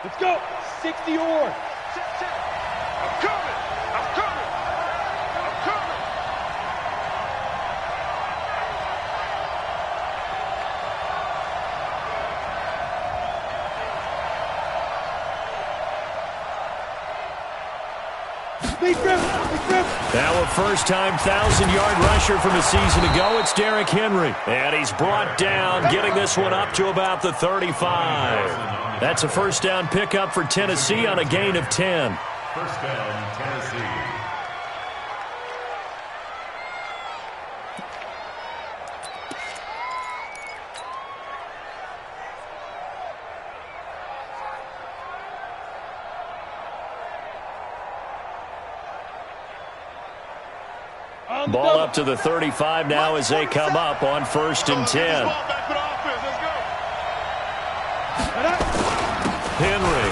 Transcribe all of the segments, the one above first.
Let's go. 60 or. I'm coming. I'm coming. I'm coming. Now a first-time 1,000-yard rusher from a season ago. It's Derrick Henry. And he's brought down, getting this one up to about the 35. That's a first down pickup for Tennessee on a gain of 10. First down, Tennessee. Ball up to the 35 now as they come up on 1st and 10. Henry.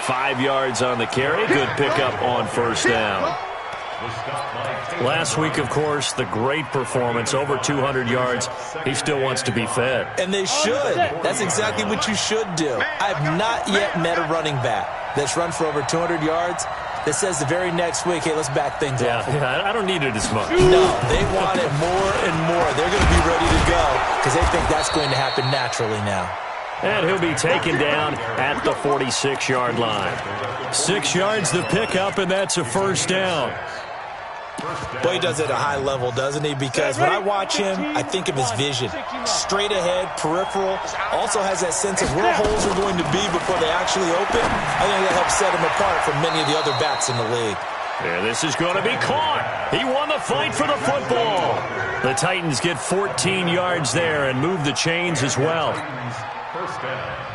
5 yards on the carry. Good pickup on 1st down. Last week, of course, the great performance, over 200 yards. He still wants to be fed. And they should. That's exactly what you should do. I have not yet met a running back that's run for over 200 yards that says the very next week, hey, let's back things up. Yeah, I don't need it as much. No, they want it more and more. They're going to be ready to go because they think that's going to happen naturally now. And he'll be taken down at the 46-yard line. 6 yards the pickup, and that's a first down. Boy, he does it at a high level, doesn't he? Because when I watch him, I think of his vision. Straight ahead, peripheral. Also has that sense of where holes are going to be before they actually open. I think that helps set him apart from many of the other backs in the league. Yeah, this is going to be caught. He won the fight for the football. The Titans get 14 yards there and move the chains as well. First down.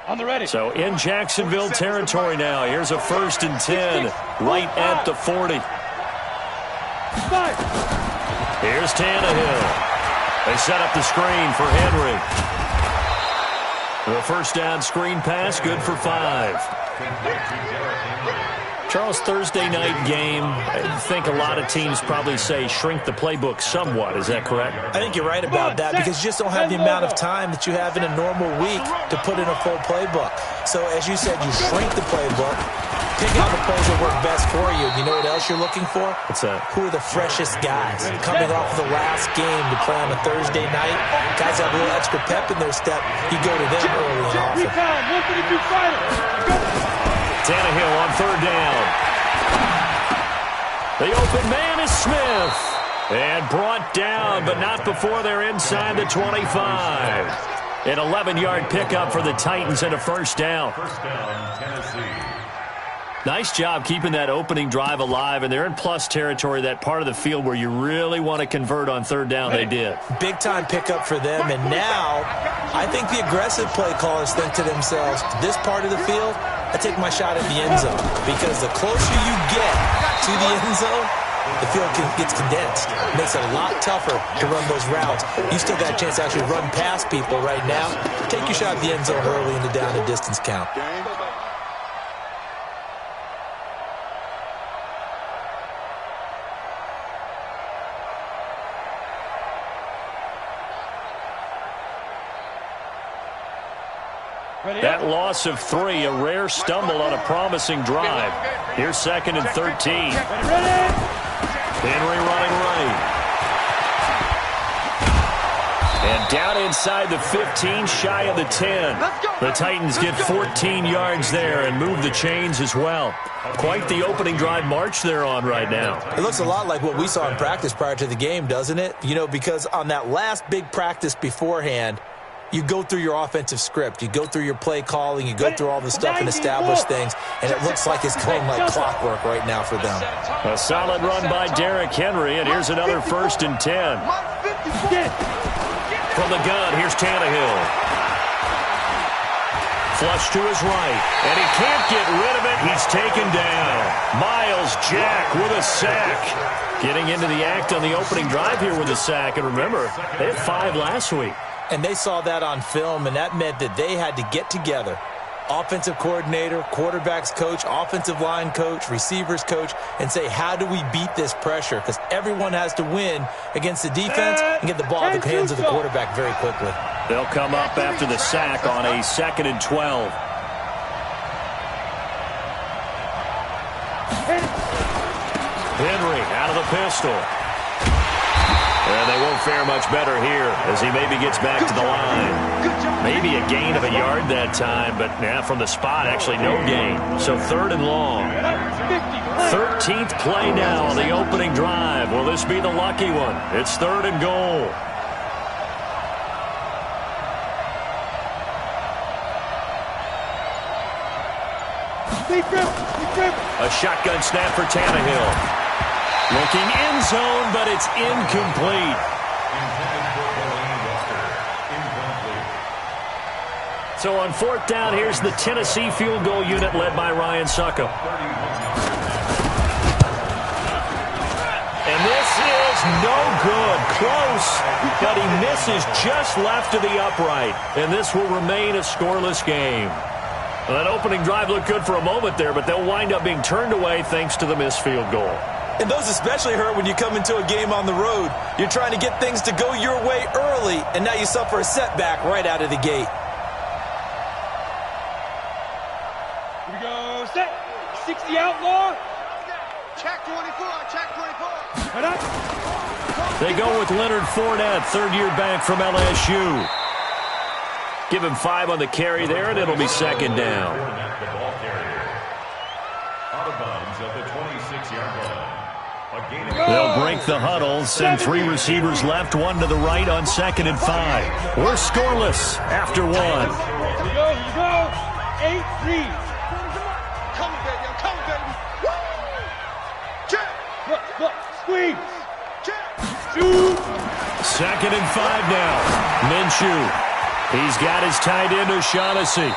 On the ready. So in Jacksonville territory now. Here's a 1st and 10 right at the 40. Here's Tannehill. They set up the screen for Henry. The first down screen pass, good for 5. Charles, Thursday night game, I think a lot of teams probably say shrink the playbook somewhat. Is that correct? I think you're right about that because you just don't have the amount of time that you have in a normal week to put in a full playbook. So as you said, you shrink the playbook, pick out the plays that work best for you. You know what else you're looking for? What's that? Who are the freshest guys coming off the last game to play on a Thursday night? Guys have a little extra pep in their step. You go to them early and often. Tannehill on 3rd down. The open man is Smith. And brought down, but not before they're inside the 25. An 11-yard pickup for the Titans and a first down. First down, Tennessee. Nice job keeping that opening drive alive, and they're in plus territory, that part of the field where you really want to convert on 3rd down. They did. Big-time pickup for them, and now I think the aggressive play callers think to themselves, this part of the field, I take my shot at the end zone, because the closer you get to the end zone, the field gets condensed. It makes it a lot tougher to run those routes. You still got a chance to actually run past people right now. Take your shot at the end zone early in the down and distance count. That loss of 3, a rare stumble on a promising drive. Here's 2nd and 13. Henry running right. And down inside the 15, shy of the 10. The Titans get 14 yards there and move the chains as well. Quite the opening drive march they're on right now. It looks a lot like what we saw in practice prior to the game, doesn't it? You know, because on that last big practice beforehand, you go through your offensive script. You go through your play calling. You go through all the stuff and establish things. And it looks like it's going like clockwork right now for them. A solid run by Derrick Henry. And here's another 1st and 10. From the gun, here's Tannehill. Flush to his right. And he can't get rid of it. He's taken down. Myles Jack with a sack. Getting into the act on the opening drive here with a sack. And remember, they had 5 last week. And they saw that on film, and that meant that they had to get together, offensive coordinator, quarterbacks coach, offensive line coach, receivers coach, and say, how do we beat this pressure? Because everyone has to win against the defense and get the ball in the hands of the quarterback very quickly. They'll come up after the sack on a 2nd and 12. Henry out of the pistol. And they won't fare much better here as he maybe gets back to the line. Maybe a gain of a yard that time, but from the spot, actually no gain. So 3rd and long. 13th play now on the opening drive. Will this be the lucky one? It's 3rd and goal. A shotgun snap for Tannehill. Looking end zone, but it's incomplete. So on 4th down, here's the Tennessee field goal unit led by Ryan Succop. And this is no good. Close, but he misses just left of the upright. And this will remain a scoreless game. Well, that opening drive looked good for a moment there, but they'll wind up being turned away thanks to the missed field goal. And those especially hurt when you come into a game on the road. You're trying to get things to go your way early, and now you suffer a setback right out of the gate. Here we go. Set. 60 outlaw. Check 24. Check 24. Head up. They go with Leonard Fournette, 3rd-year back from LSU. Give him 5 on the carry there, and it'll be 2nd down. The ball carrier. Out of bounds at the 26-yard line. They'll break the huddle, send 3 receivers left, 1 to the right on 2nd and 5. We're scoreless after 1. Here you go. Here you go. 8 reads. Come on, baby. I'm coming, baby. Woo! Check. Look. Squeeze. Check. Shoot. 2nd and 5 now. Minshew. He's got his tight end O'Shaughnessy.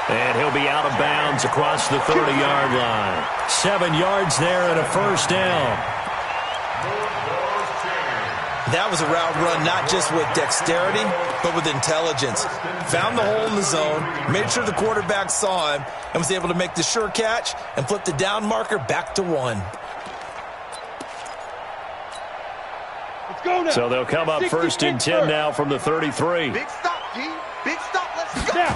And he'll be out of bounds across the 30-yard line. 7 yards there and a 1st down. That was a route run not just with dexterity, but with intelligence. Found the hole in the zone, made sure the quarterback saw him, and was able to make the sure catch and flip the down marker back to 1. Let's go now. So they'll come up 1st and 10 now from the 33. Big stop, G. Big stop. Let's go.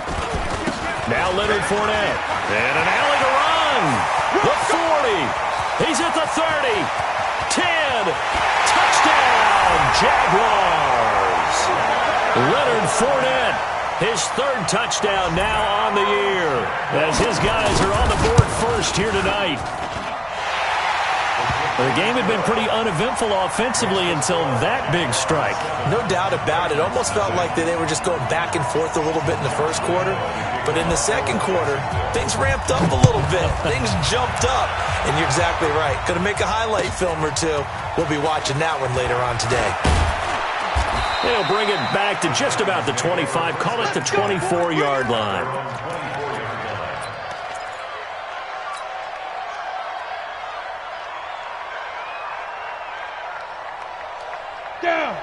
Now Leonard Fournette. And an alley to run. The 40. He's at the 30. 10. Touchdown, Jaguars. Leonard Fournette, his 3rd touchdown now on the year, as his guys are on the board first here tonight. The game had been pretty uneventful offensively until that big strike. No doubt about it. Almost felt like they were just going back and forth a little bit in the 1st quarter. But in the 2nd quarter, things ramped up a little bit. Things jumped up. And you're exactly right. Going to make a highlight film or two. We'll be watching that one later on today. They'll bring it back to just about the 25. Call it the 24-yard line.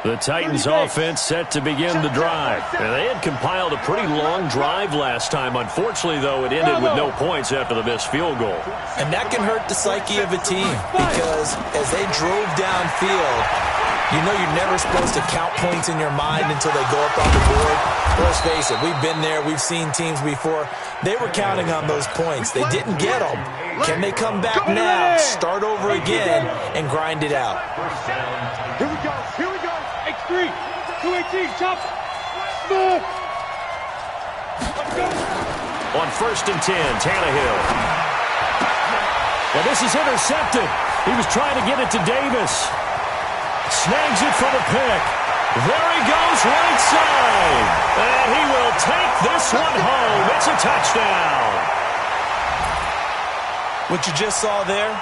The Titans offense set to begin the drive. And they had compiled a pretty long drive last time. Unfortunately, though, it ended with no points after the missed field goal. And that can hurt the psyche of a team because as they drove downfield, you know you're never supposed to count points in your mind until they go up on the board. Let's face it, we've been there. We've seen teams before. They were counting on those points. They didn't get them. Can they come back now, start over again, and grind it out? Here we go. Here we go. X3. 218. Chop. Smooth. Let's go. On 1st and 10, Tannehill. Well, this is intercepted. He was trying to get it to Davis. Snags it for the pick. There he goes, right side. And he will take this one home. It's a touchdown. What you just saw there,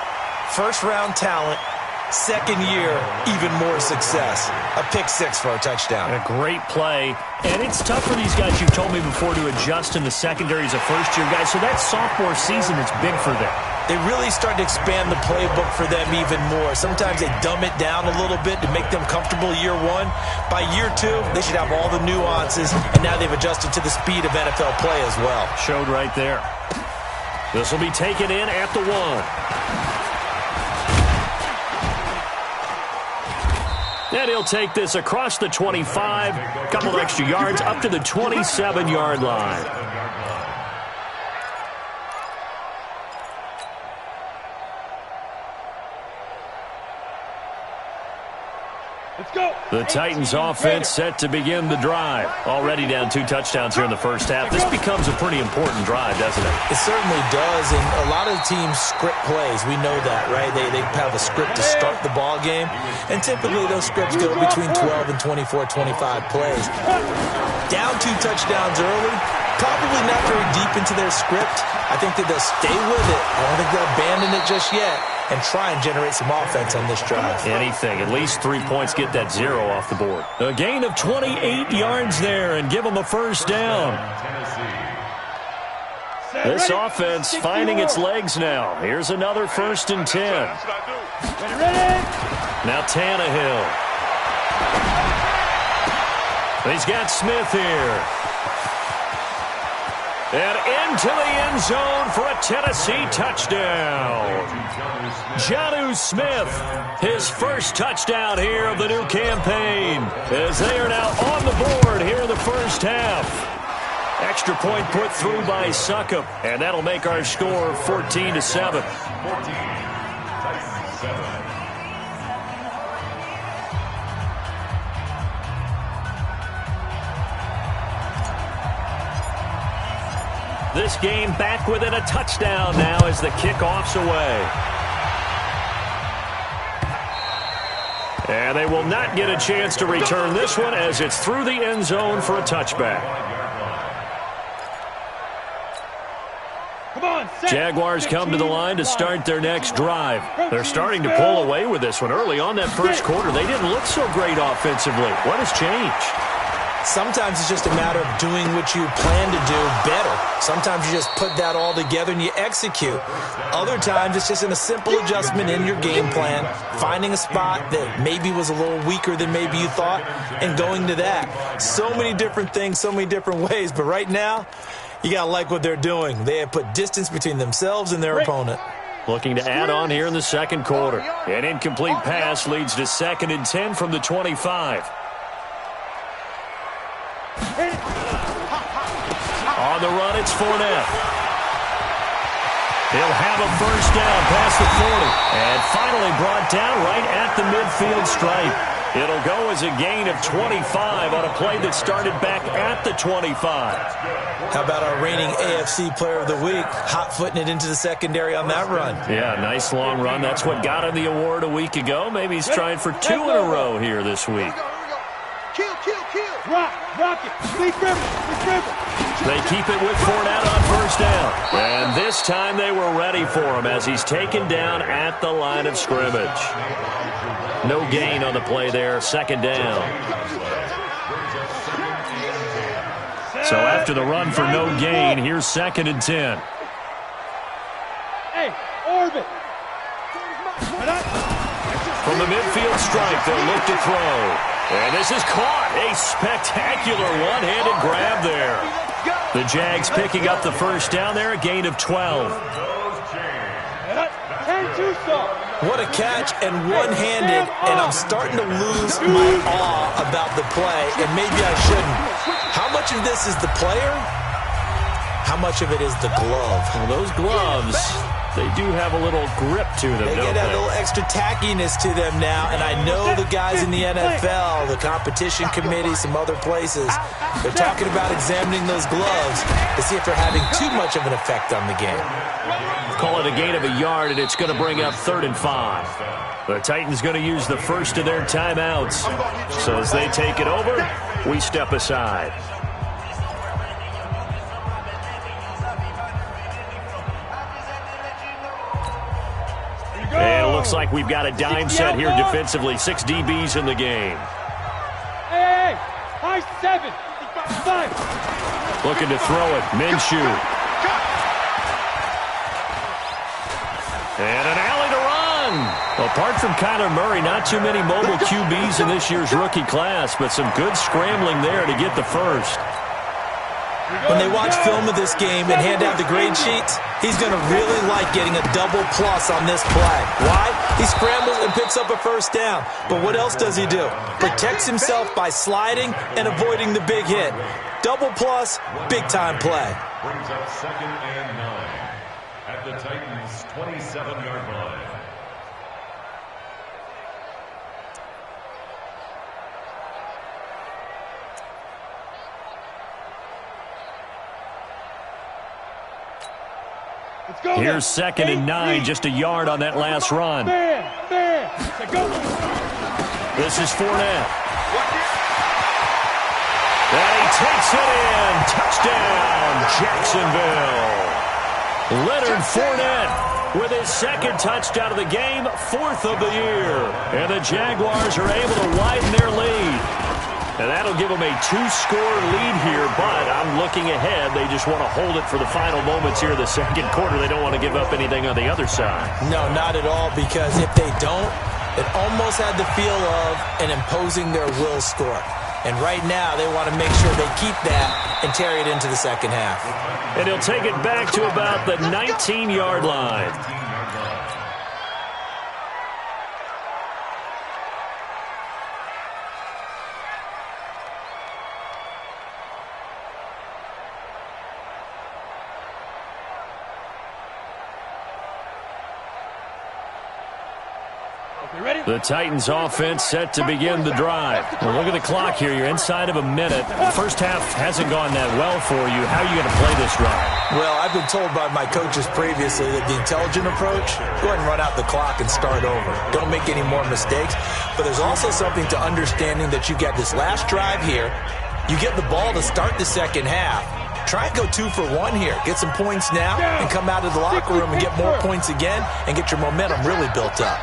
1st-round talent, 2nd year, even more success. A pick 6 for a touchdown. A great play. And it's tough for these guys, you've told me before, to adjust in the secondary as a first-year guy. So that sophomore season is big for them. they really start to expand the playbook for them even more. Sometimes they dumb it down a little bit to make them comfortable year one. By year two, they should have all the nuances, and now they've adjusted to the speed of NFL play as well. Showed right there. This will be taken in at the 1. And he'll take this across the 25, a couple of extra yards up to the 27-yard line. Let's go. The Titans offense set to begin the drive. Already down 2 touchdowns here in the first half. This becomes a pretty important drive, doesn't it? It certainly does, and a lot of teams script plays. We know that, right? They have a script to start the ball game, and typically those scripts go between 12 and 24, 25 plays. Down 2 touchdowns early, probably not very deep into their script. I think that they'll stay with it. I don't think they'll abandon it just yet and try and generate some offense on this drive. Anything. At least 3 points, get that 0 off the board. A gain of 28 yards there and give them a first down. This offense finding its legs now. Here's another 1st and 10. Now Tannehill. He's got Smith here. And into the end zone for a Tennessee touchdown. Jonnu Smith, his first touchdown here of the new campaign, as they are now on the board here in the first half. Extra point put through by Succop, and that'll make our score 14-7. This game back within a touchdown now as the kickoff's away. And they will not get a chance to return this one as it's through the end zone for a touchback. Come on, Jaguars come to the line to start their next drive. They're starting to pull away with this one. Early on that first quarter, they didn't look so great offensively. What has changed? Sometimes it's just a matter of doing what you plan to do better. Sometimes you just put that all together and you execute. Other times it's just a simple adjustment in your game plan, finding a spot that maybe was a little weaker than maybe you thought, and going to that. So many different things, so many different ways, but right now, you got to like what they're doing. They have put distance between themselves and their opponent. Looking to add on here in the second quarter. An incomplete pass leads to 2nd and 10 from the 25. On the run, it's Fournette. He'll have a first down past the 40. And finally brought down right at the midfield stripe. It'll go as a gain of 25 on a play that started back at the 25. How about our reigning AFC Player of the Week, hot-footing it into the secondary on that run? Yeah, nice long run. That's what got him the award a week ago. Maybe he's trying for 2 in a row here this week. Kill. Rock it. Lee Griffin. They keep it with Fournette on first down. And this time they were ready for him as he's taken down at the line of scrimmage. No gain on the play there, 2nd down. So after the run for no gain, here's 2nd and 10. Hey, orbit. From the midfield stripe, they'll look to throw. And this is caught. A spectacular one-handed grab there. The Jags picking up the first down there, a gain of 12. What a catch and one-handed, and I'm starting to lose my awe about the play, and maybe I shouldn't. How much of this is the player? How much of it is the glove? Well, those gloves, they do have a little grip to them, They don't get a little extra tackiness to them now, and I know the guys in the NFL, the competition committee, some other places, they're talking about examining those gloves to see if they're having too much of an effect on the game. Call it a gain of a yard, and it's going to bring up 3rd and 5. The Titans going to use the first of their timeouts. So as they take it over, we step aside. And it looks like we've got a dime set here defensively. 6 DBs in the game. Hey, high 7. 5. Looking to throw it. Minshew. And an alley to run. Apart from Kyler Murray, not too many mobile QBs in this year's rookie class, but some good scrambling there to get the first. When they watch film of this game and hand out the grade sheets, he's going to really like getting a double plus on this play. Why? He scrambles and picks up a first down. But what else does he do? Protects himself by sliding and avoiding the big hit. Double plus, big-time play. Brings up 2nd and 9 at the Titans' 27-yard line. Here's 2nd and 9, just a yard on that last run. This is Fournette. And he takes it in. Touchdown, Jacksonville. Leonard Fournette with his 2nd touchdown of the game, 4th of the year. And the Jaguars are able to widen their lead. And that'll give them a 2-score lead here, but I'm looking ahead. They just want to hold it for the final moments here in the 2nd quarter. They don't want to give up anything on the other side. No, not at all, because if they don't, it almost had the feel of an imposing their will score. And right now, they want to make sure they keep that and carry it into the 2nd half. And he'll take it back to about the 19-yard line. The Titans offense set to begin the drive. Well, look at the clock here. You're inside of a minute. The first half hasn't gone that well for you. How are you going to play this drive? Well, I've been told by my coaches previously that the intelligent approach, go ahead and run out the clock and start over. Don't make any more mistakes. But there's also something to understanding that you get this last drive here. You get the ball to start the 2nd half. Try and go 2 for 1 here. Get some points now and come out of the locker room and get more points again and get your momentum really built up.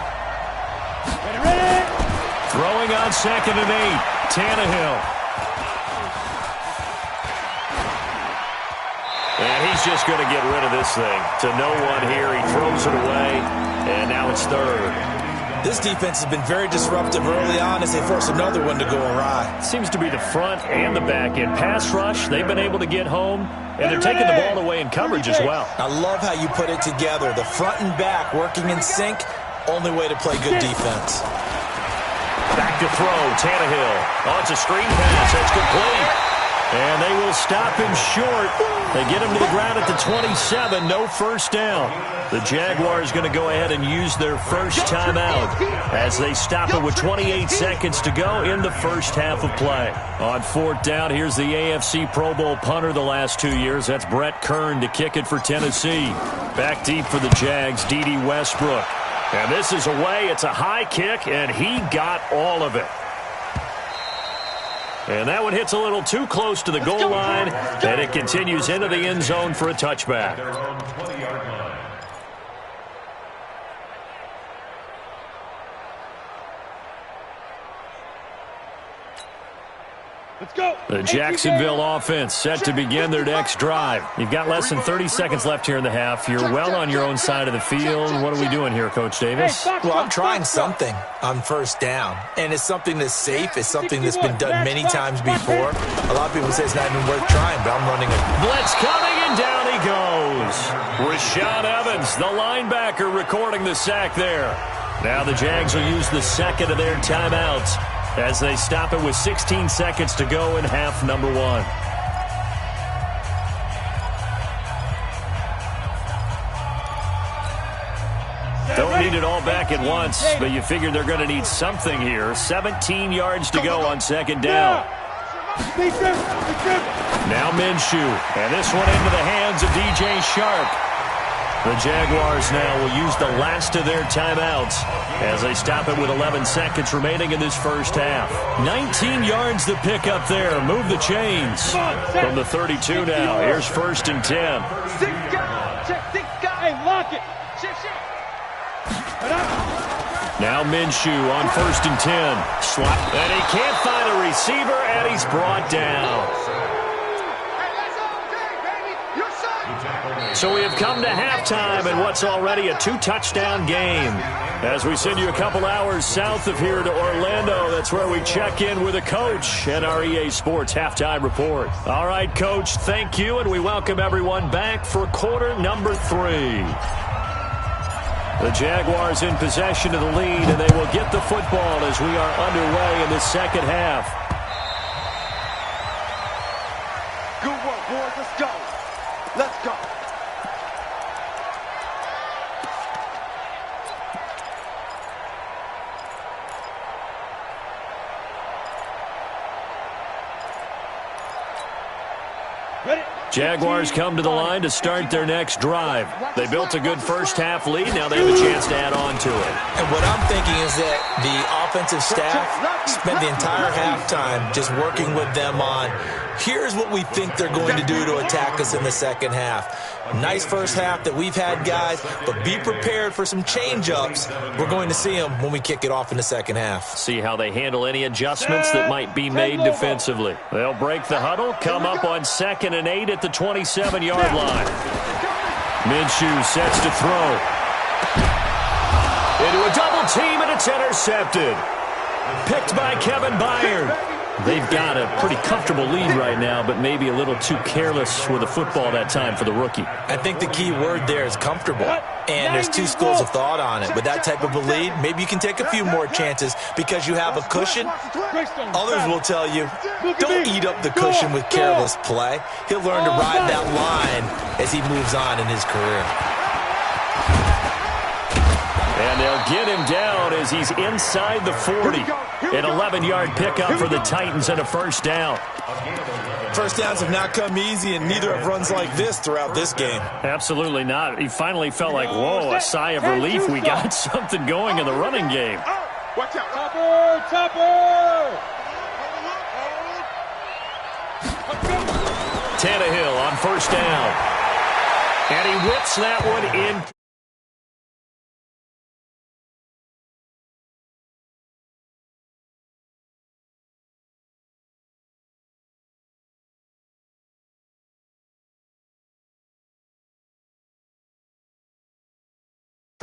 Throwing on 2nd and 8, Tannehill. And he's just going to get rid of this thing. To no one here, he throws it away, and now it's 3rd. This defense has been very disruptive early on as they force another one to go awry. Seems to be the front and the back end. Pass rush, they've been able to get home, and they're taking the ball away in coverage as well. I love how you put it together. The front and back working in sync, only way to play good defense. Back to throw, Tannehill. Oh, it's a screen pass. That's complete. And they will stop him short. They get him to the ground at the 27. No first down. The Jaguars going to go ahead and use their first timeout as they stop it with 28 seconds to go in the first half of play. On 4th down, here's the AFC Pro Bowl punter the last 2 years. That's Brett Kern to kick it for Tennessee. Back deep for the Jags, D.D. Westbrook. And this is away. It's a high kick, and he got all of it. And that one hits a little too close to the goal line, and it continues into the end zone for a touchback. Let's go. The Jacksonville offense set to begin their next drive. You've got less than 30 seconds left here in the half. You're well on your own side of the field. What are we doing here, Coach Davis? Well, I'm trying something on first down, and it's something that's safe. It's something that's been done many times before. A lot of people say it's not even worth trying, but I'm running it. Blitz coming, and down he goes. Rashaan Evans, the linebacker, recording the sack there. Now the Jags will use the 2nd of their timeouts as they stop it with 16 seconds to go in half number 1. Don't need it all back at once, but you figure they're going to need something here. 17 yards to go on 2nd down. Now Minshew, and this one into the hands of DJ Shark. The Jaguars now will use the last of their timeouts as they stop it with 11 seconds remaining in this first half. 19 yards to pick up there. Move the chains from the 32 now. Here's 1st and 10. Hey, lock it. Now Minshew on 1st and 10. Slap. And he can't find a receiver, and he's brought down. So we have come to halftime in what's already a 2-touchdown game. As we send you a couple hours south of here to Orlando, that's where we check in with a coach at our EA Sports Halftime Report. All right, Coach, thank you, and we welcome everyone back for quarter number 3. The Jaguars in possession of the lead, and they will get the football as we are underway in the second half. Good work, boys. Let's go. Let's go. Jaguars come to the line to start their next drive. They built a good first-half lead. Now they have a chance to add on to it. And what I'm thinking is that the offensive staff spent the entire halftime just working with them on, here's what we think they're going to do to attack us in the second half. Nice first half that we've had, guys, but be prepared for some change-ups. We're going to see them when we kick it off in the second half. See how they handle any adjustments that might be made defensively. They'll break the huddle, come up on 2nd and 8 at the 27-yard line. Minshew sets to throw. Into a double team, and it's intercepted. Picked by Kevin Byard. They've got a pretty comfortable lead right now, but maybe a little too careless with the football that time for the rookie. I think the key word there is comfortable, and there's two schools of thought on it. With that type of a lead, maybe you can take a few more chances because you have a cushion. Others will tell you, don't eat up the cushion with careless play. He'll learn to ride that line as he moves on in his career. And they'll get him down as he's inside the 40. An 11-yard pickup for the Titans and a first down. First downs have not come easy, and neither have runs like this throughout this game. Absolutely not. He finally felt like, whoa, a sigh of relief. We got something going in the running game. Watch out. Topper! Tannehill on first down. And he whips that one in.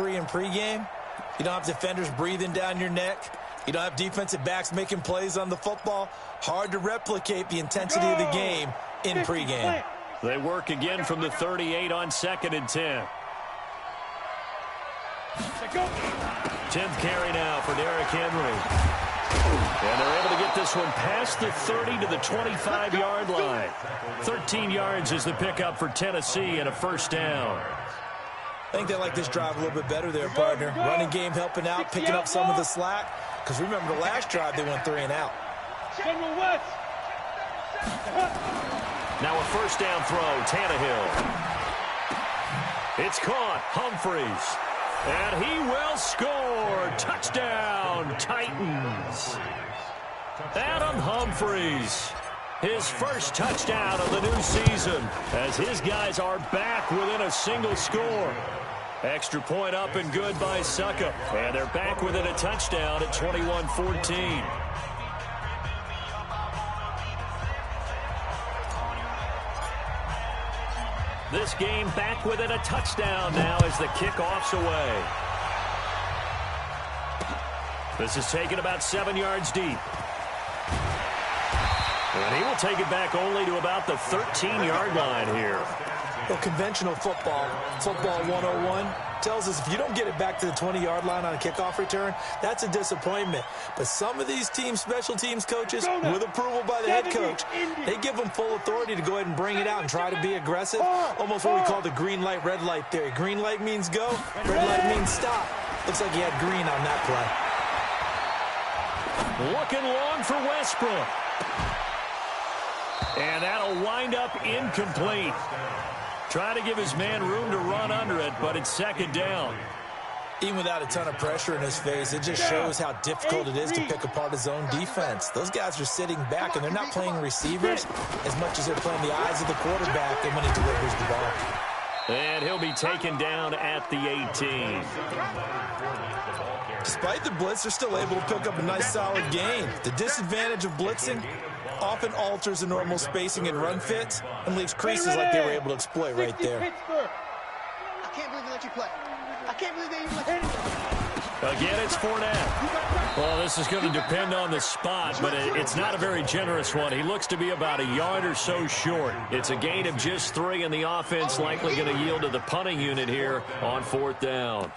In pregame, you don't have defenders breathing down your neck. You don't have defensive backs making plays on the football. Hard to replicate the intensity of the game in pregame. They work again from the 38 on 2nd and 10. 10th carry now for Derrick Henry. And they're able to get this one past the 30 to the 25-yard line. 13 yards is the pickup for Tennessee and a first down. I think they like this drive a little bit better there, partner. Running game helping out, picking up some of the slack. Because remember, the last drive, they went 3 and out. Now a first down throw, Tannehill. It's caught, Humphries. And he will score. Touchdown, Titans. Adam Humphries. His first touchdown of the new season as his guys are back within a single score. Extra point up and good by Succa. And they're back within a touchdown at 21-14. This game back within a touchdown now as the kickoff's away. This is taken about 7 yards deep. And he will take it back only to about the 13-yard line here. Well, conventional football 101, tells us if you don't get it back to the 20-yard line on a kickoff return, that's a disappointment. But some of these teams, special teams coaches, with approval by the head coach, they give them full authority to go ahead and bring it out and try to be aggressive. Almost what we call the green light, red light theory. Green light means go, red light means stop. Looks like he had green on that play. Looking long for Westbrook. And that'll wind up incomplete. Trying to give his man room to run under it, but it's second down. Even without a ton of pressure in his face, it just shows how difficult it is to pick apart his own defense. Those guys are sitting back, and they're not playing receivers as much as they're playing the eyes of the quarterback and when he delivers the ball. And he'll be taken down at the 18. Despite the blitz, they're still able to pick up a nice solid gain. The disadvantage of blitzing, often alters the normal spacing and run fits and leaves creases like they were able to exploit right there. I can't believe they let you play. I can't believe they even let you play. Again, it's Fournette. Well, this is going to depend on the spot, but it's not a very generous one. He looks to be about a yard or so short. It's a gain of just 3, and the offense likely going to yield to the punting unit here on 4th down.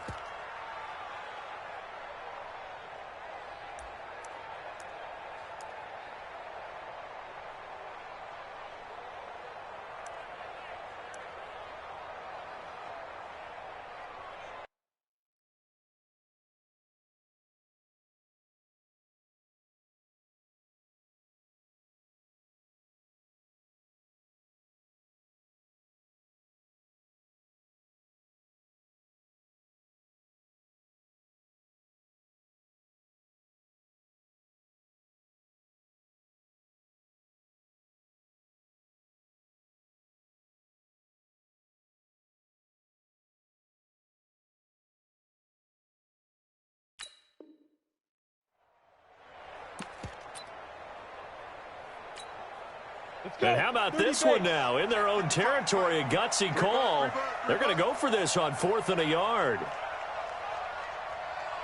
And how about this one now? In their own territory, a gutsy call. They're going to go for this on 4th and a yard.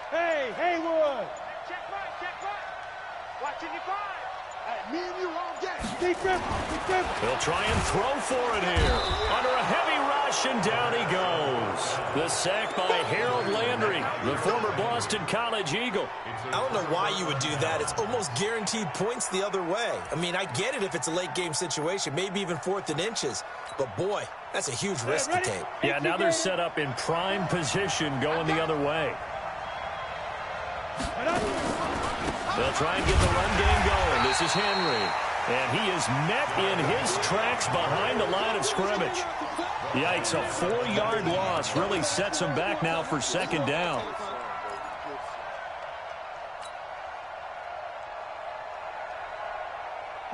Hey, Haywood. Check right. Watching your five. Hey, me and you all day. Defense. He'll try and throw for it here. Under a heavy rush, and down he goes. The sack by Harold Landry, the former Boston College Eagle. I don't know why you would do that. It's almost guaranteed points the other way. I mean, I get it if it's a late game situation, maybe even 4th and inches. But, boy, that's a huge risk to take. Yeah, now they're set up in prime position going the other way. They'll try and get the run game going. This is Henry. And he is met in his tracks behind the line of scrimmage. Yikes, a 4-yard loss really sets him back now for 2nd down.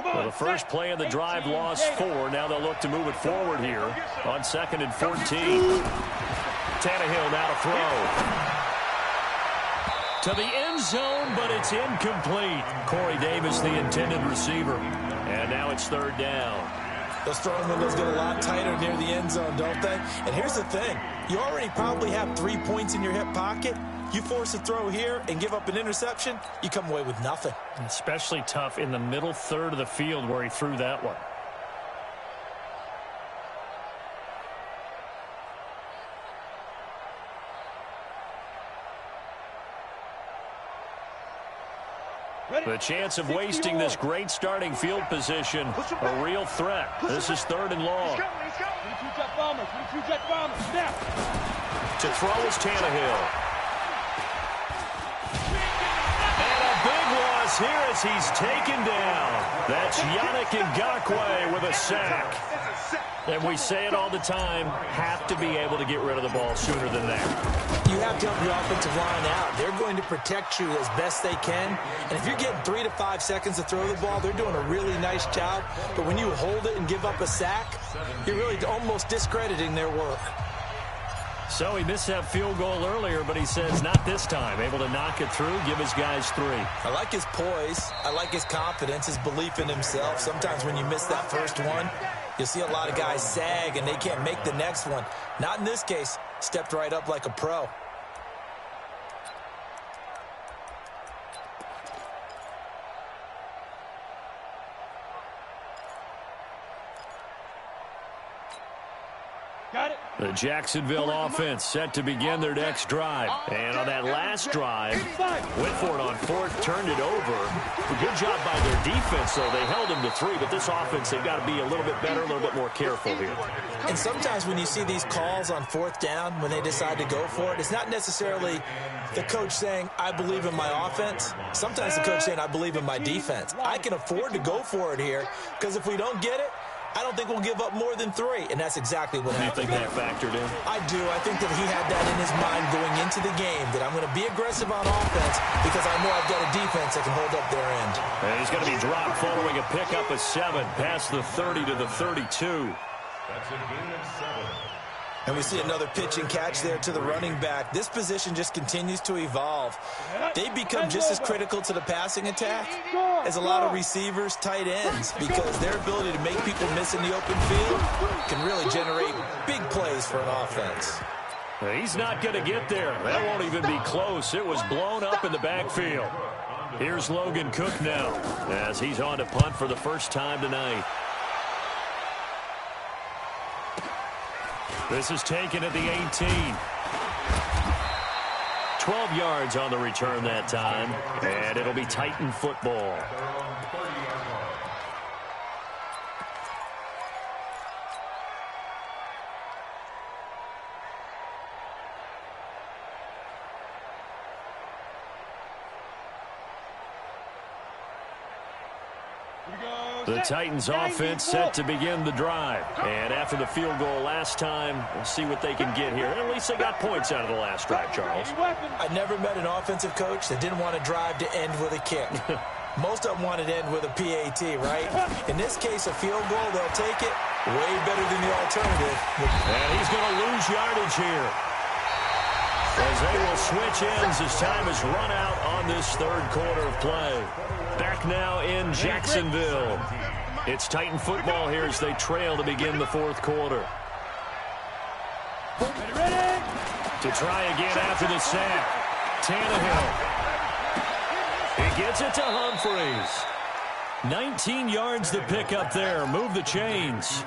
Well, the first play of the drive lost 4. Now they'll look to move it forward here on 2nd and 14. Tannehill now to throw. To the end zone, but it's incomplete. Corey Davis, the intended receiver. And now it's 3rd down. Those throwing windows get a lot tighter near the end zone, don't they? And here's the thing. You already probably have 3 points in your hip pocket. You force a throw here and give up an interception, you come away with nothing. Especially tough in the middle third of the field where he threw that one. The chance of wasting this great starting field position, a real threat. This is 3rd and long. To throw is Tannehill. And a big loss here as he's taken down. That's Yannick Ngakoue with a sack. And we say it all the time, have to be able to get rid of the ball sooner than that. You have to help your offensive line out. They're going to protect you as best they can. And if you're getting 3 to 5 seconds to throw the ball, they're doing a really nice job. But when you hold it and give up a sack, you're really almost discrediting their work. So he missed that field goal earlier, but he says not this time. Able to knock it through, give his guys 3. I like his poise. I like his confidence, his belief in himself. Sometimes when you miss that first one, you'll see a lot of guys sag and they can't make the next one. Not in this case. Stepped right up like a pro. The Jacksonville offense set to begin their next drive. And on that last drive, went for it on 4th, turned it over. A good job by their defense, though. They held them to 3, but this offense, they've got to be a little bit better, a little bit more careful here. And sometimes when you see these calls on 4th down, when they decide to go for it, it's not necessarily the coach saying, I believe in my offense. Sometimes the coach saying, I believe in my defense. I can afford to go for it here, because if we don't get it, I don't think we'll give up more than 3, and that's exactly what happened. You think that factored in? I do. I think that he had that in his mind going into the game, that I'm going to be aggressive on offense because I know I've got a defense that can hold up their end. And he's going to be dropped following a pickup of 7, past the 30 to the 32. That's a gain of 7. And we see another pitch and catch there to the running back. This position just continues to evolve. They become just as critical to the passing attack as a lot of receivers, tight ends, because their ability to make people miss in the open field can really generate big plays for an offense. He's not going to get there. That won't even be close. It was blown up in the backfield. Here's Logan Cook now as he's on to punt for the first time tonight. This is taken at the 18. 12 yards on the return that time, and it'll be Titan football. The Titans offense set to begin the drive. And after the field goal last time, we'll see what they can get here. At least they got points out of the last drive, Charles. I never met an offensive coach that didn't want to drive to end with a kick. Most of them wanted to end with a PAT, right? In this case, a field goal, they'll take it. Way better than the alternative. And he's going to lose yardage here, as they will switch ends as time has run out on this third quarter of play. Back now in Jacksonville. It's Titan football here as they trail to begin the fourth quarter. To try again after the sack. Tannehill. He gets it to Humphreys. 19 yards to pick up there. Move the chains.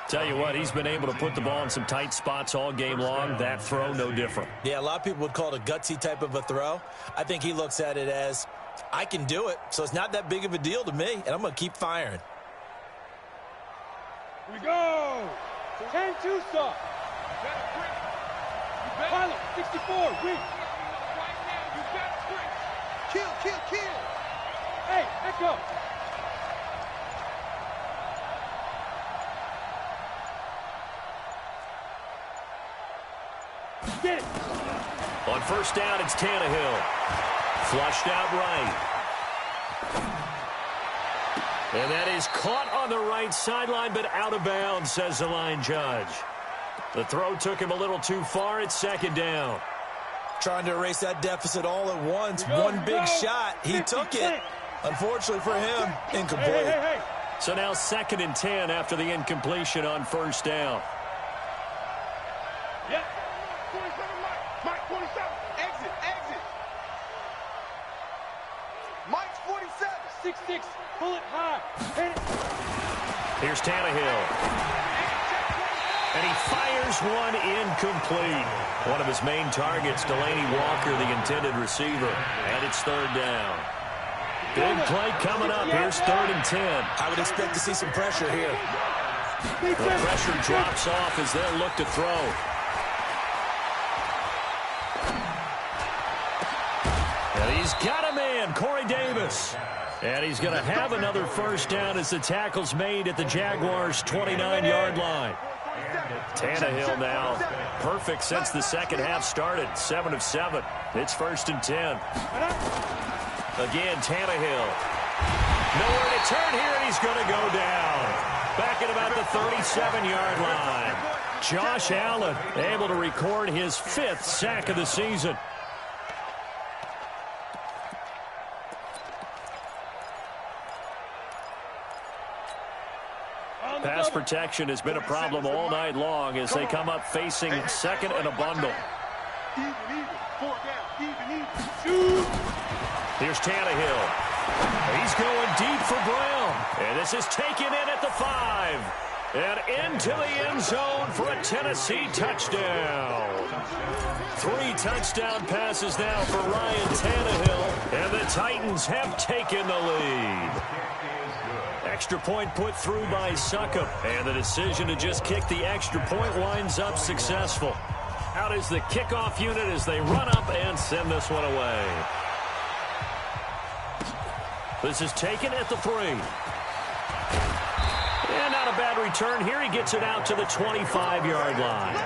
Tell you what, he's been able to put the ball in some tight spots all game long. That throw, no different. Yeah, a lot of people would call it a gutsy type of a throw. I think he looks at it as, I can do it, so it's not that big of a deal to me, and I'm going to keep firing. Here we go. 10-2 stop. Pilot, 64, reach. Kill. Hey, echo. Get it. On first down, it's Tannehill. Flushed out right. And that is caught on the right sideline, but out of bounds, says the line judge. The throw took him a little too far. It's second down. Trying to erase that deficit all at once. One big shot. He took it. Unfortunately for him, incomplete. Hey. So now 2nd and 10 after the incompletion on first down. Yep. 27, Mike 27. Exit. Mike's 47. 6-6. Pull it high. Hit it. Here's Tannehill. And he fires one incomplete. One of his main targets, Delaney Walker, the intended receiver. And it's third down. Big play coming up. Here's 3rd and 10. I would expect to see some pressure here. The pressure drops off as they'll look to throw. And he's got a man, Corey Davis. And he's going to have another first down as the tackle's made at the Jaguars' 29-yard line. Tannehill now perfect since the second half started. 7 of 7. It's 1st and 10. Again, Tannehill. Nowhere to turn here, and he's going to go down. Back at about the 37-yard line. Josh Allen able to record his 5th sack of the season. Pass protection has been a problem all night long as they come up facing 2nd and a bundle. Here's Tannehill. He's going deep for Brown. And this is taken in at the 5. And into the end zone for a Tennessee touchdown. 3 touchdown passes now for Ryan Tannehill. And the Titans have taken the lead. Extra point put through by Succop. And the decision to just kick the extra point winds up successful. Out is the kickoff unit as they run up and send this one away. This is taken at the 3. And not a bad return here. He gets it out to the 25-yard line.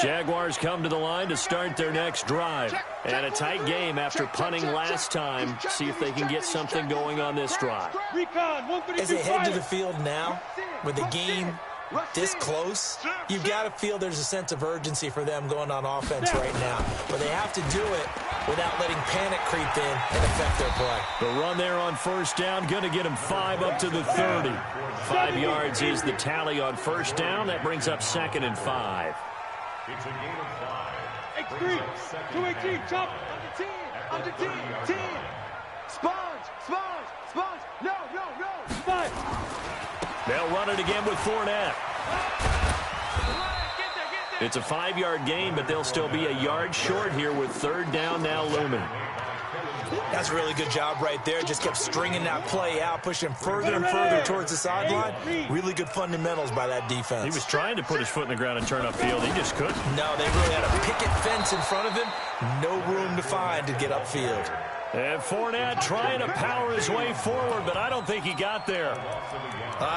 Jaguars come to the line to start their next drive. And a tight game after punting last time. See if they can get something going on this drive. As they head to the field now, with the game this close, you've got to feel there's a sense of urgency for them going on offense right now. But they have to do it without letting panic creep in and affect their play. The run there on first down, going to get him 5 up to the 30. 5 yards is the tally on first down. That brings up 2nd and 5. It's a gain of 5. X3, 218, chop, under 10, 10. Sponge, no, sponge. They'll run it again with Fournette. It's a 5-yard gain, but they'll still be a yard short here with 3rd down now looming. That's a really good job right there. Just kept stringing that play out, pushing further and further towards the sideline. Really good fundamentals by that defense. He was trying to put his foot in the ground and turn upfield. He just couldn't. No, they really had a picket fence in front of him. No room to find to get upfield. And Fournette trying to power his way forward, but I don't think he got there.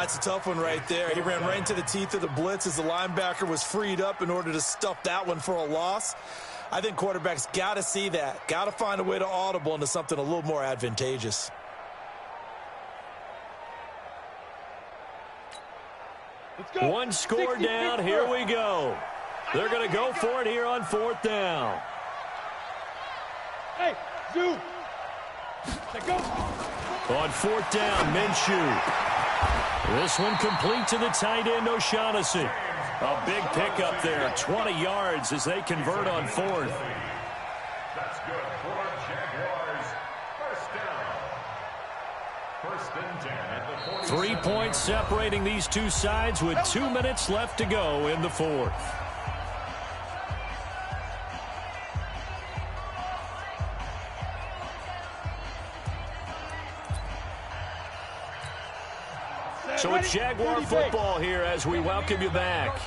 It's a tough one right there. He ran right into the teeth of the blitz as the linebacker was freed up in order to stuff that one for a loss. I think quarterbacks got to see that. Got to find a way to audible into something a little more advantageous. One score down. Here we go. They're going to go for it here on 4th down. Hey, Zoo. Go. On 4th down, Minshew. This one complete to the tight end, O'Shaughnessy. A big pickup there, 20 yards as they convert on 4th. That's good for Jaguars. First down. 1st and 10 at the 40. 3 points separating these two sides with 2 minutes left to go in the 4th. So it's Jaguar football here as we welcome you back.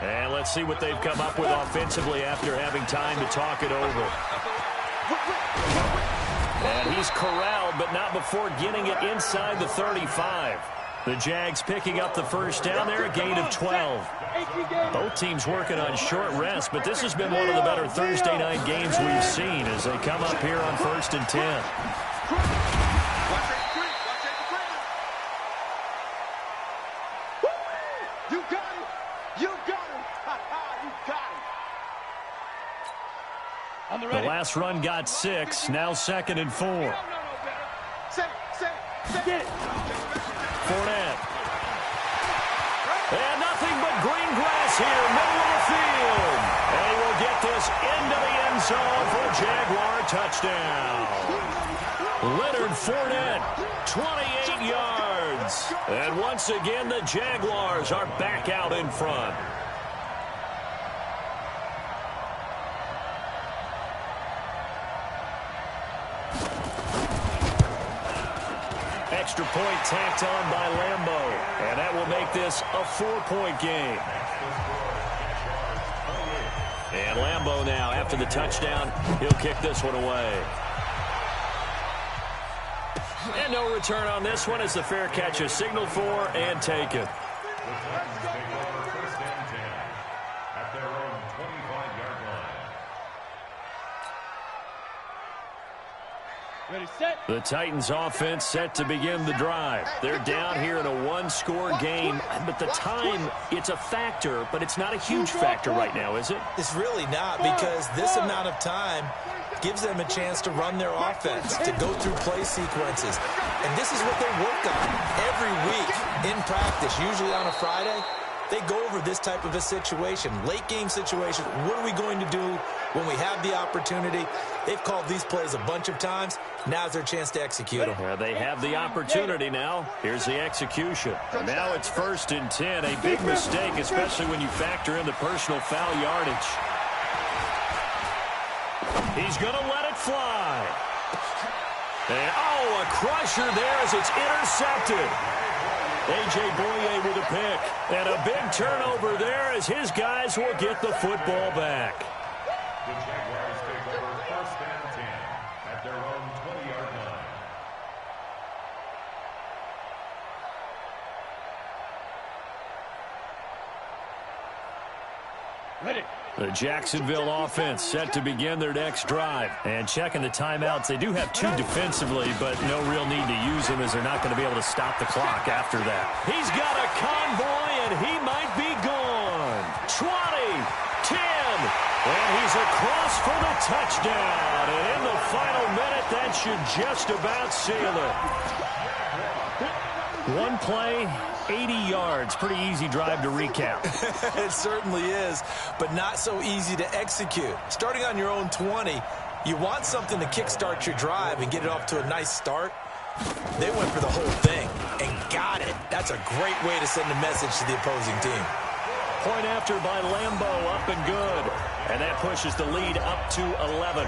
And let's see what they've come up with offensively after having time to talk it over. And he's corralled, but not before getting it inside the 35. The Jags picking up the first down there, a gain of 12. Both teams working on short rest, but this has been one of the better Thursday night games we've seen as they come up here on 1st and 10. The last run got 6, now 2nd and 4. Fournette. And nothing but green grass here, middle of the field. And he will get this into the end zone for a Jaguar touchdown. Leonard Fournette, 28 yards. And once again, the Jaguars are back out in front. Extra point tacked on by Lambo. And that will make this a 4-point game. And Lambo now, after the touchdown, he'll kick this one away. And no return on this one as the fair catch is signaled for and taken. The Titans offense set to begin the drive. They're down here in a 1-score game, but the time, it's a factor, but it's not a huge factor right now, is it? It's really not, because this amount of time gives them a chance to run their offense, to go through play sequences. And this is what they work on every week in practice, usually on a Friday. They go over this type of a situation, late game situation. What are we going to do when we have the opportunity? They've called these plays a bunch of times. Now's their chance to execute them. They have the opportunity now. Here's the execution. Now it's 1st and 10. A big mistake, especially when you factor in the personal foul yardage. He's going to let it fly. And, a crusher there as it's intercepted. A.J. Boye with a pick. And a big turnover there as his guys will get the football back. The Jaguars take over 1st and 10 at their own 20-yard line. The Jacksonville offense set to begin their next drive. And checking the timeouts, they do have 2 defensively, but no real need to use them as they're not going to be able to stop the clock after that. He's got a convoy, and he might be gone. 20, 10, and he's across for the touchdown. And in the final minute, that should just about seal it. One play, 80 yards. Pretty easy drive to recap. It certainly is, but not so easy to execute. Starting on your own 20, you want something to kickstart your drive and get it off to a nice start. They went for the whole thing and got it. That's a great way to send a message to the opposing team. Point after by Lambeau, up and good. And that pushes the lead up to 11.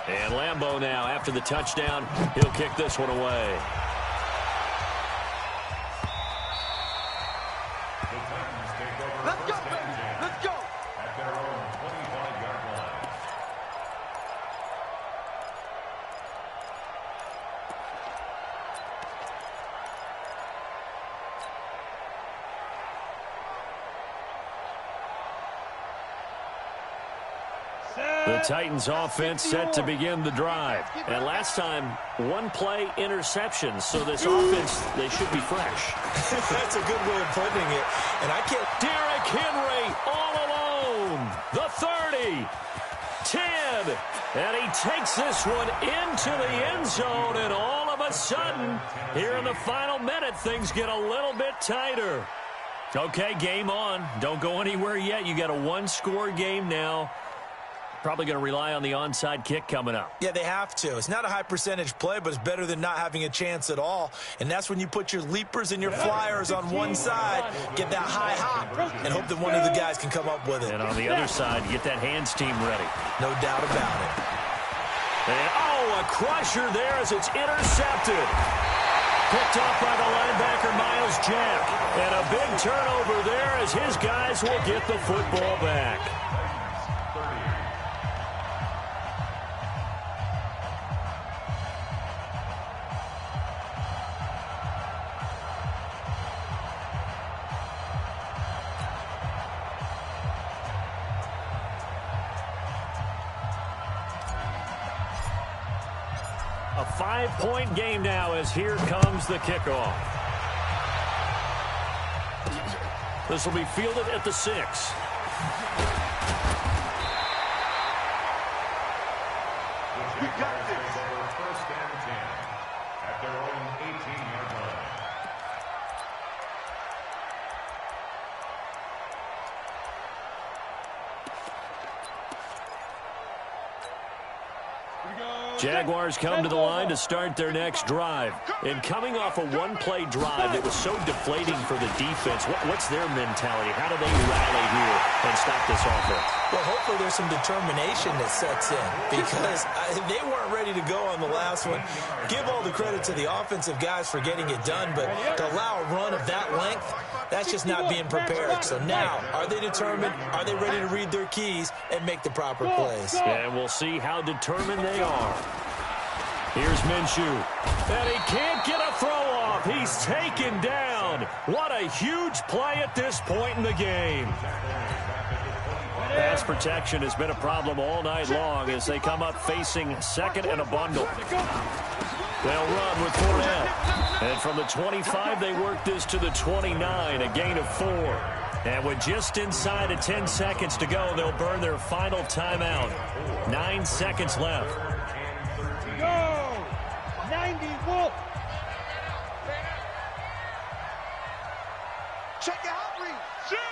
And Lambeau now, after the touchdown, he'll kick this one away. Let's go, baby. Let's go. At their own 25-yard line. The Titans offense set to begin the drive. And last time, 1-play interception. So this offense, they should be fresh. That's a good way of putting it. And I can't... Derrick Henry all alone. The 30, 10. And he takes this one into the end zone. And all of a sudden, here in the final minute, things get a little bit tighter. Okay, game on. Don't go anywhere yet. You got a 1-score game now. Probably going to rely on the onside kick coming up. Yeah, they have to. It's not a high percentage play, but it's better than not having a chance at all. And that's when you put your leapers and your flyers on one side, get that high hop, and hope that one of the guys can come up with it. And on the other side, get that hands team ready. No doubt about it. And, oh, a crusher there as it's intercepted. Picked off by the linebacker, Miles Jack. And a big turnover there as his guys will get the football back. A 5-point game now as here comes the kickoff. This will be fielded at the 6. We got this. First and 10 at their own 18-yard line. Jaguars come to the line to start their next drive. And coming off a 1-play drive that was so deflating for the defense, what's their mentality? How do they rally here and stop this offense? Well, hopefully there's some determination that sets in because they weren't ready to go on the last one. Give all the credit to the offensive guys for getting it done, but to allow a run of that length, that's just not being prepared. So now, are they determined? Are they ready to read their keys and make the proper plays? And we'll see how determined they are. Here's Minshew. And he can't get a throw off. He's taken down. What a huge play at this point in the game. Pass protection has been a problem all night long as they come up facing second and a bundle. They'll run with Fournette. And from the 25, they work this to the 29, a gain of 4. And with just inside of 10 seconds to go, they'll burn their final timeout. 9 seconds left. Go! 90, Wolf! Check the hot read. Shift!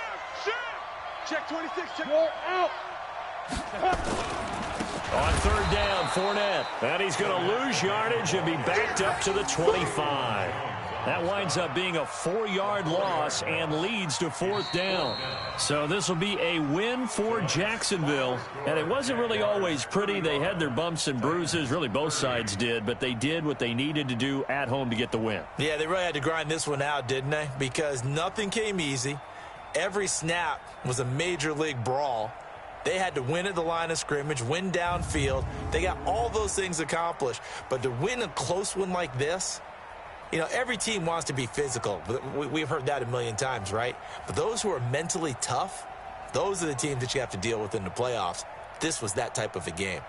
Check 26. Check. You're out! On third down, Fournette. And he's going to lose yardage and be backed up to the 25. That winds up being a 4-yard loss and leads to 4th down. So this will be a win for Jacksonville. And it wasn't really always pretty. They had their bumps and bruises. Really, both sides did. But they did what they needed to do at home to get the win. Yeah, they really had to grind this one out, didn't they? Because nothing came easy. Every snap was a major league brawl. They had to win at the line of scrimmage, win downfield. They got all those things accomplished. But to win a close one like this, you know, every team wants to be physical. We've heard that a million times, right? But those who are mentally tough, those are the teams that you have to deal with in the playoffs. This was that type of a game.